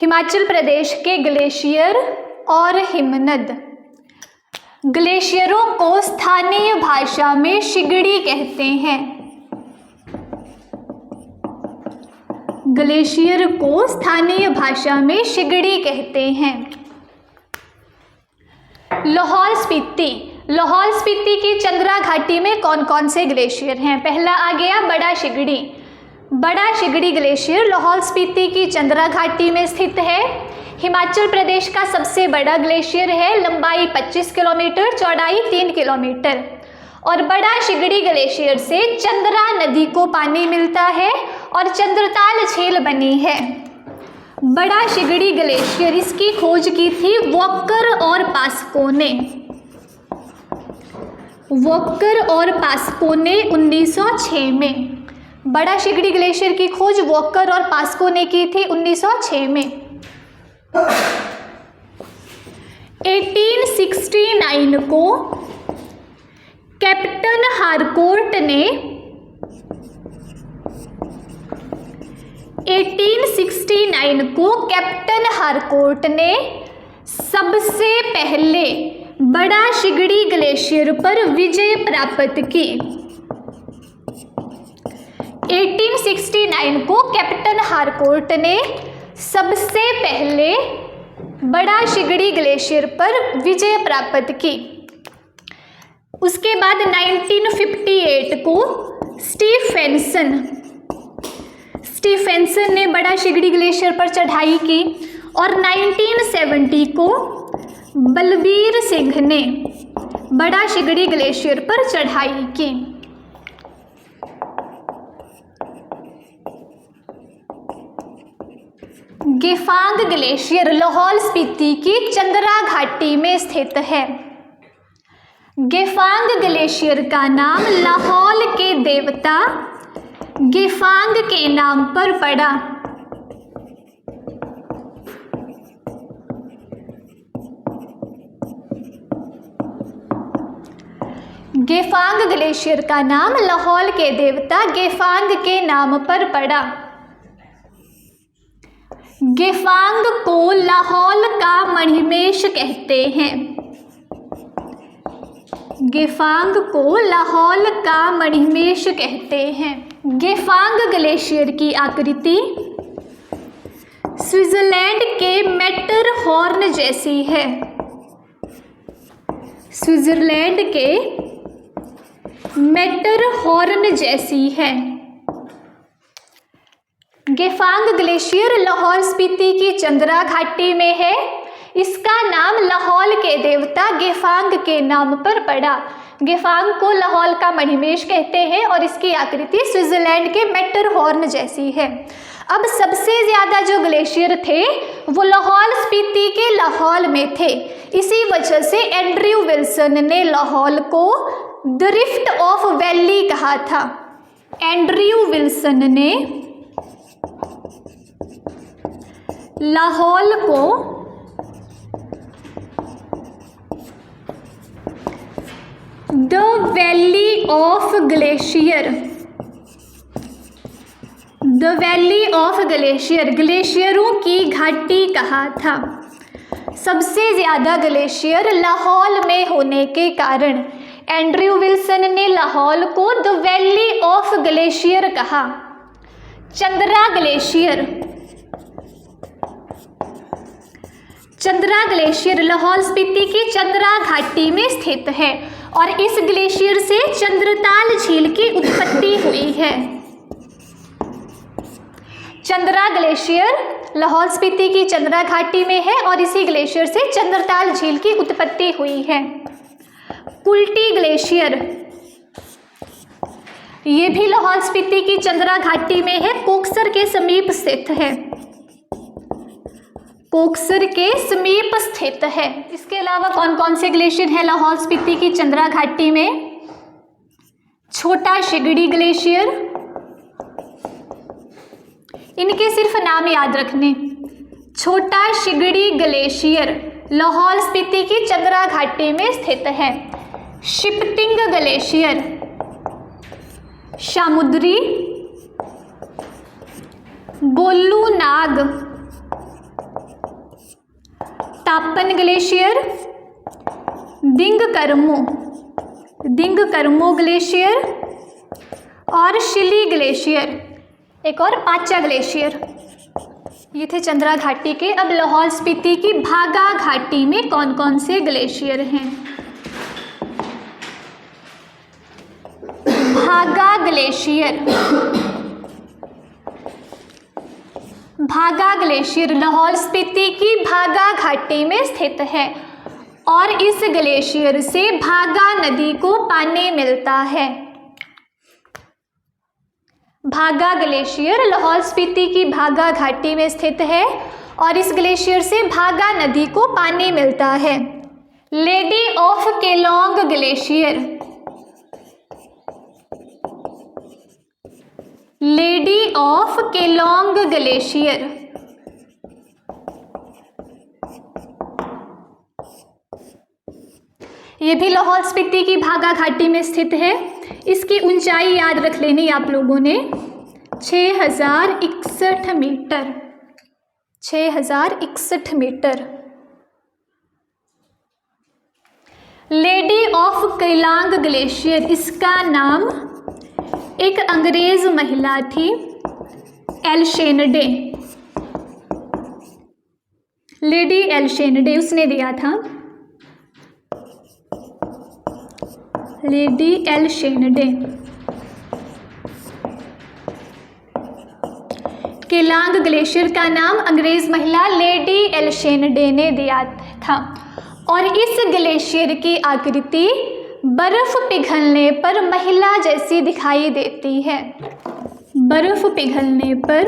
हिमाचल प्रदेश के ग्लेशियर और हिमनद। ग्लेशियरों को स्थानीय भाषा में शिगड़ी कहते हैं। ग्लेशियर को स्थानीय भाषा में शिगड़ी कहते हैं। लाहौल स्पीति। लाहौल स्पीति की चंद्रा घाटी में कौन कौन से ग्लेशियर हैं? पहला आ गया बड़ा शिगड़ी। बड़ा शिगड़ी ग्लेशियर लाहौल स्पीति की चंद्रा घाटी में स्थित है। हिमाचल प्रदेश का सबसे बड़ा ग्लेशियर है, लंबाई 25 किलोमीटर, चौड़ाई 3 किलोमीटर। और बड़ा शिगड़ी ग्लेशियर से चंद्रा नदी को पानी मिलता है और चंद्रताल झील बनी है। बड़ा शिगड़ी ग्लेशियर, इसकी खोज की थी वॉकर और पास्को ने। वॉकर और पास्को ने 1906 में। बड़ा शिगड़ी ग्लेशियर की खोज वॉकर और पास्को ने की थी 1906 में। 1869 को कैप्टन हारकोर्ट ने 1869 को कैप्टन हारकोर्ट ने सबसे पहले बड़ा शिगड़ी ग्लेशियर पर विजय प्राप्त की। 1869 को कैप्टन हारकोर्ट ने सबसे पहले बड़ा शिगड़ी ग्लेशियर पर विजय प्राप्त की। उसके बाद 1958 को स्टीफेंसन ने बड़ा शिगड़ी ग्लेशियर पर चढ़ाई की और 1970 को बलबीर सिंह ने बड़ा शिगड़ी ग्लेशियर पर चढ़ाई की। गेफांग ग्लेशियर लाहौल स्पीति की चंद्रा घाटी में स्थित है। गेफांग ग्लेशियर का नाम लाहौल के देवता गेफांग के नाम पर पड़ा। गेफांग ग्लेशियर का नाम लाहौल के देवता गेफांग के नाम पर पड़ा। गेफांग को लाहौल का मणिमेश कहते हैं। गेफांग को लाहौल का मणिमेश कहते हैं। गेफांग ग्लेशियर की आकृति स्विट्जरलैंड के मैटरहॉर्न जैसी है। स्विट्जरलैंड के मैटरहॉर्न जैसी है। गेफांग ग्लेशियर लाहौल स्पीति की चंद्रा घाटी में है। इसका नाम लाहौल के देवता गेफांग के नाम पर पड़ा। गेफांग को लाहौल का मणिमेश कहते हैं और इसकी आकृति स्विट्जरलैंड के मैटरहॉर्न जैसी है। अब सबसे ज़्यादा जो ग्लेशियर थे वो लाहौल स्पीति के लाहौल में थे। इसी वजह से एंड्रयू विल्सन ने लाहौल को द रिफ्ट ऑफ वैली कहा था। एंड्रयू विल्सन ने लाहौल को the valley of glacier, the valley of glacier, ग्लेशियरों की घाटी कहा था। सबसे ज़्यादा ग्लेशियर लाहौल में होने के कारण एंड्रयू विल्सन ने लाहौल को द वैली ऑफ ग्लेशियर कहा। चंद्रा ग्लेशियर। चंद्रा ग्लेशियर लाहौल स्पीति की चंद्रा घाटी में स्थित है और इस ग्लेशियर से चंद्रताल झील की उत्पत्ति हुई है। चंद्रा ग्लेशियर लाहौल स्पीति की चंद्रा घाटी में है और इसी ग्लेशियर से चंद्रताल झील की उत्पत्ति हुई है। कुल्टी ग्लेशियर, ये भी लाहौल स्पीति की चंद्रा घाटी में है, कोकसर के समीप स्थित है। कोकसर के समीप स्थित है। इसके अलावा कौन कौन से ग्लेशियर हैं लाहौल स्पीति की चंद्रा घाटी में? छोटा शिगड़ी ग्लेशियर, इनके सिर्फ नाम याद रखने। छोटा शिगड़ी ग्लेशियर लाहौल स्पीति की चंद्रा घाटी में स्थित है। शिपटिंग ग्लेशियर, सामुद्री गोलू नाग, तापन ग्लेशियर, दिंगकर्मो ग्लेशियर और शिली ग्लेशियर, एक और पाचा ग्लेशियर। ये थे चंद्रा घाटी के। अब लाहौल स्पीति की भागा घाटी में कौन कौन से ग्लेशियर हैं? भागा ग्लेशियर लाहौल स्पीति की भागा घाटी में स्थित है और इस ग्लेशियर से भागा नदी को पानी मिलता है। भागा ग्लेशियर लाहौल स्पीति की भागा घाटी में स्थित है और इस ग्लेशियर से भागा नदी को पानी मिलता है। Lady of Keylong glacier, lady of Keylong glacier, ये भी लाहौल स्पीति की भागा घाटी में स्थित है। इसकी ऊंचाई याद रख लेनी आप लोगों ने, 6061 metre, 6061 metre. Lady of Keylong glacier, इसका नाम एक अंग्रेज महिला थी, एलशेनडे, लेडी एलशेनडे, उसने दिया था, लेडी एलशेनडे। केलोंग ग्लेशियर का नाम अंग्रेज महिला लेडी एलशेनडे ने दिया था और इस ग्लेशियर की आकृति बर्फ पिघलने पर महिला जैसी दिखाई देती है। बर्फ पिघलने पर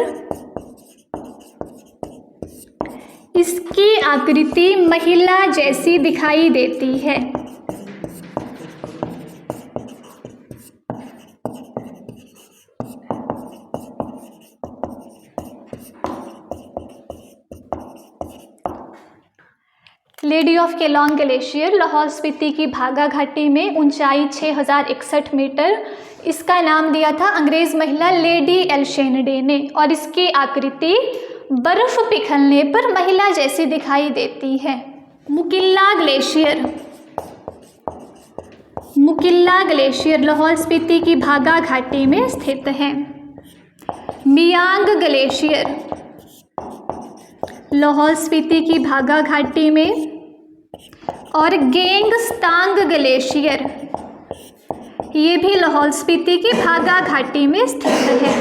इसकी आकृति महिला जैसी दिखाई देती है। Lady of Keylong glacier Lahaul Spiti की भागा घाटी में, ऊंचाई 6061 मीटर। इसका नाम दिया था अंग्रेज महिला लेडी एलशेनडे ने और इसकी आकृति बर्फ पिघलने पर महिला जैसी दिखाई देती है। मुकिल्ला ग्लेशियर, मुकिल्ला ग्लेशियर लाहौल स्पीति की भागा घाटी में स्थित है। मियांग ग्लेशियर लाहौल स्पीति की भागा घाटी में और गेंगस्तांग ग्लेशियर, ये भी लाहौल स्पीति की भागा घाटी में स्थित है।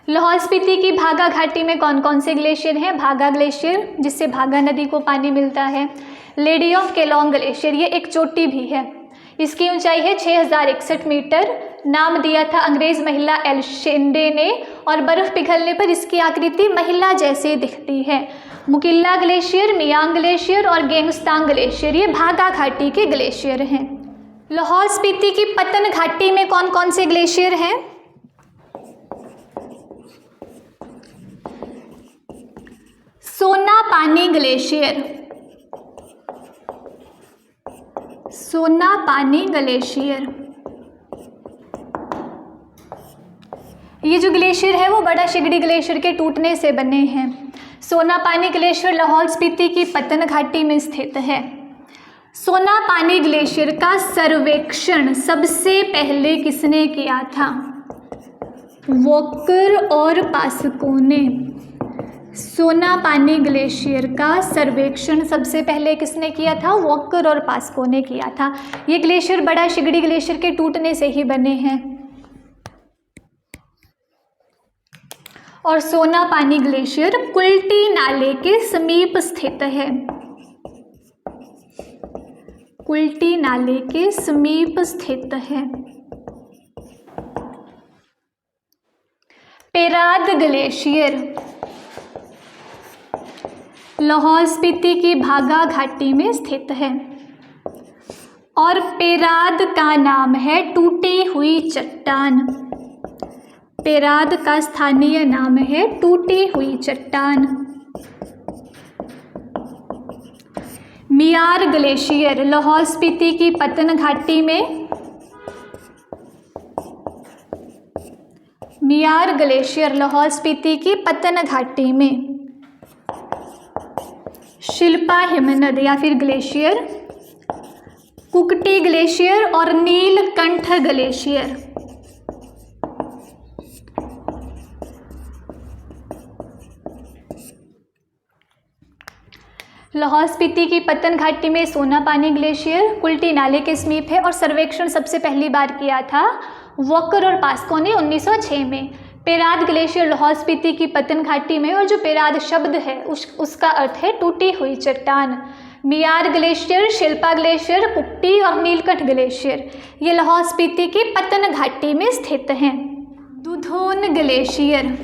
लाहौल स्पीति की भागा घाटी में कौन कौन से ग्लेशियर हैं? भागा ग्लेशियर, जिससे भागा नदी को पानी मिलता है। लेडी ऑफ केलोंग ग्लेशियर, ये एक चोटी भी है, इसकी ऊंचाई है 6061 मीटर। नाम दिया था अंग्रेज महिला एलशेनडे ने और बर्फ पिघलने पर इसकी आकृति महिला जैसी दिखती है। मुकिल्ला ग्लेशियर, मियांग ग्लेशियर और गेंगस्तांग ग्लेशियर, ये भागा घाटी के ग्लेशियर हैं। लाहौल स्पीति की पतन घाटी में कौन कौन से ग्लेशियर हैं? सोना पानी ग्लेशियर, सोना पानी ग्लेशियर, ये जो ग्लेशियर है वो बड़ा शिगड़ी ग्लेशियर के टूटने से बने हैं। सोना पानी ग्लेशियर लाहौल स्पीति की पतन घाटी में स्थित है। सोना पानी ग्लेशियर का सर्वेक्षण सबसे पहले किसने किया था? वॉकर और पास्को ने। सोना पानी ग्लेशियर का सर्वेक्षण सबसे पहले किसने किया था? वॉकर और पास्को ने किया था। ये ग्लेशियर बड़ा शिगड़ी ग्लेशियर के टूटने से ही बने हैं। और सोना पानी ग्लेशियर कुल्टी नाले के समीप स्थित है, कुल्टी नाले के समीप स्थित है। पेराद ग्लेशियर लाहौल स्पीति की भागा घाटी में स्थित है और पेराद का नाम है टूटी हुई चट्टान। पेराद का स्थानीय नाम है टूटी हुई चट्टान। मियार ग्लेशियर लाहौल स्पीति की पतन घाटी में, मियार ग्लेशियर लाहौल स्पीति की पतन घाटी में शिल्पा हिमनद या फिर ग्लेशियर, कुकटी ग्लेशियर और नीलकंठ ग्लेशियर। लाहौल स्पीति की पतन घाटी में सोना पानी ग्लेशियर कुल्टी नाले के समीप है और सर्वेक्षण सबसे पहली बार किया था वॉकर और पास्को ने 1906 में। पेराद ग्लेशियर लाहौल स्पीति की पतन घाटी में, और जो पेराद शब्द है उसका अर्थ है टूटी हुई चट्टान। मियार ग्लेशियर, शिल्पा ग्लेशियर, कुकटी और नीलकंठ ग्लेशियर ये लाहौल स्पीति की पतन घाटी में स्थित हैं। दुधोन ग्लेशियर,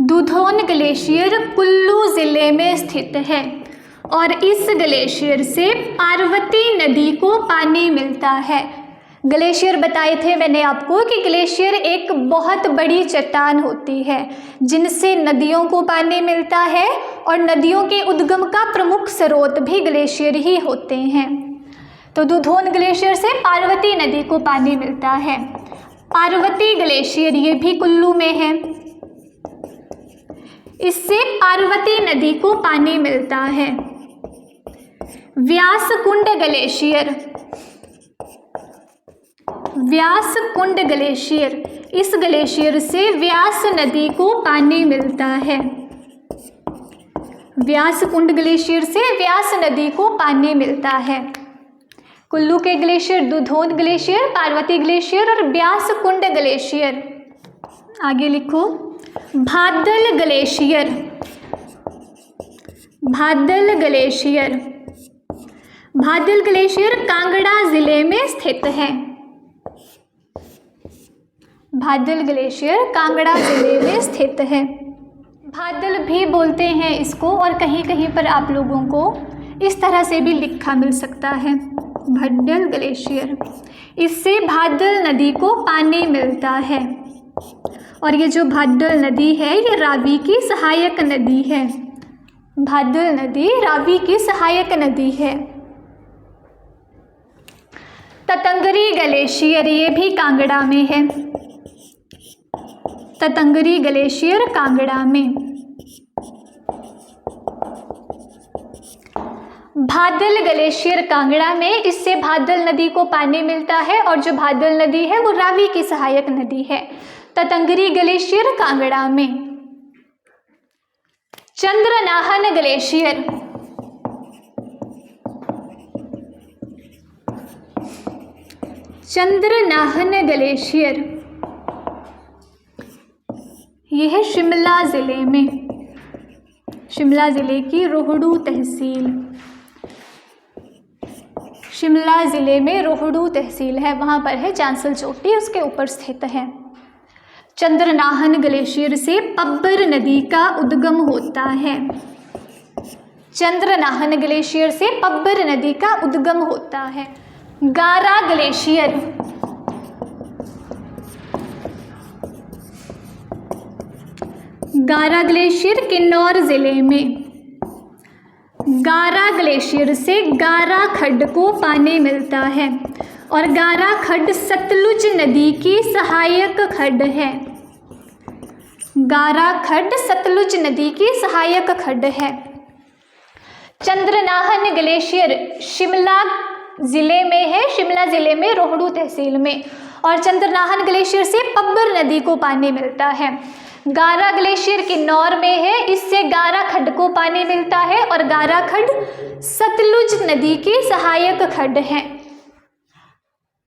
दुधोन ग्लेशियर कुल्लू ज़िले में स्थित है और इस ग्लेशियर से पार्वती नदी को पानी मिलता है। ग्लेशियर बताए थे मैंने आपको कि ग्लेशियर एक बहुत बड़ी चट्टान होती है जिनसे नदियों को पानी मिलता है और नदियों के उद्गम का प्रमुख स्रोत भी ग्लेशियर ही होते हैं। तो दुधोन ग्लेशियर से पार्वती नदी को पानी मिलता है। पार्वती ग्लेशियर ये भी कुल्लू में है, इससे पार्वती नदी को पानी मिलता है। व्यासकुंड ग्लेशियर, व्यासकुंड ग्लेशियर इस ग्लेशियर से व्यास नदी को पानी मिलता है। व्यासकुंड ग्लेशियर से व्यास नदी को पानी मिलता है। कुल्लू के ग्लेशियर दुधोन ग्लेशियर, पार्वती ग्लेशियर और व्यासकुंड ग्लेशियर। आगे लिखो भादल ग्लेशियर, भादल ग्लेशियर, भादल ग्लेशियर कांगड़ा जिले में स्थित है। भादल ग्लेशियर कांगड़ा जिले में स्थित है। भादल भी बोलते हैं इसको और कहीं कहीं पर आप लोगों को इस तरह से भी लिखा मिल सकता है भादल ग्लेशियर। इससे भादल नदी को पानी मिलता है और ये जो भादल नदी है ये रावी की सहायक नदी है। भादल नदी रावी की सहायक नदी है। ततंगरी ग्लेशियर ये भी कांगड़ा में है। ततंगरी ग्लेशियर कांगड़ा में। भादल ग्लेशियर कांगड़ा में, इससे भादल नदी को पानी मिलता है और जो भादल नदी है वो रावी की सहायक नदी है। ततंगरी ग्लेशियर कांगड़ा में। चंद्रनाहन ग्लेशियर, चंद्रनाहन ग्लेशियर यह है शिमला ज़िले में, शिमला ज़िले की रोहड़ू तहसील। शिमला ज़िले में रोहड़ू तहसील है, वहाँ पर है चांसल चोटी, उसके ऊपर स्थित है। चंद्रनाहन ग्लेशियर से पब्बर नदी का उद्गम होता है। चंद्रनाहन ग्लेशियर से पब्बर नदी का उद्गम होता है। गारा ग्लेशियर, गारा ग्लेशियर किन्नौर ज़िले में। गारा ग्लेशियर से गारा खड्ड को पानी मिलता है और गारा खड्ड सतलुज नदी की सहायक खड्ड है। गारा खड्ड सतलुज नदी की सहायक खड्ड है। चंद्रनाहन ग्लेशियर शिमला ज़िले में है, शिमला ज़िले में रोहड़ू तहसील में, और चंद्रनाहन ग्लेशियर से पब्बर नदी को पानी मिलता है। गारा ग्लेशियर किन्नौर में है, इससे गारा खड्ड को पानी मिलता है और गारा खड्ड सतलुज नदी की सहायक खड्ड है।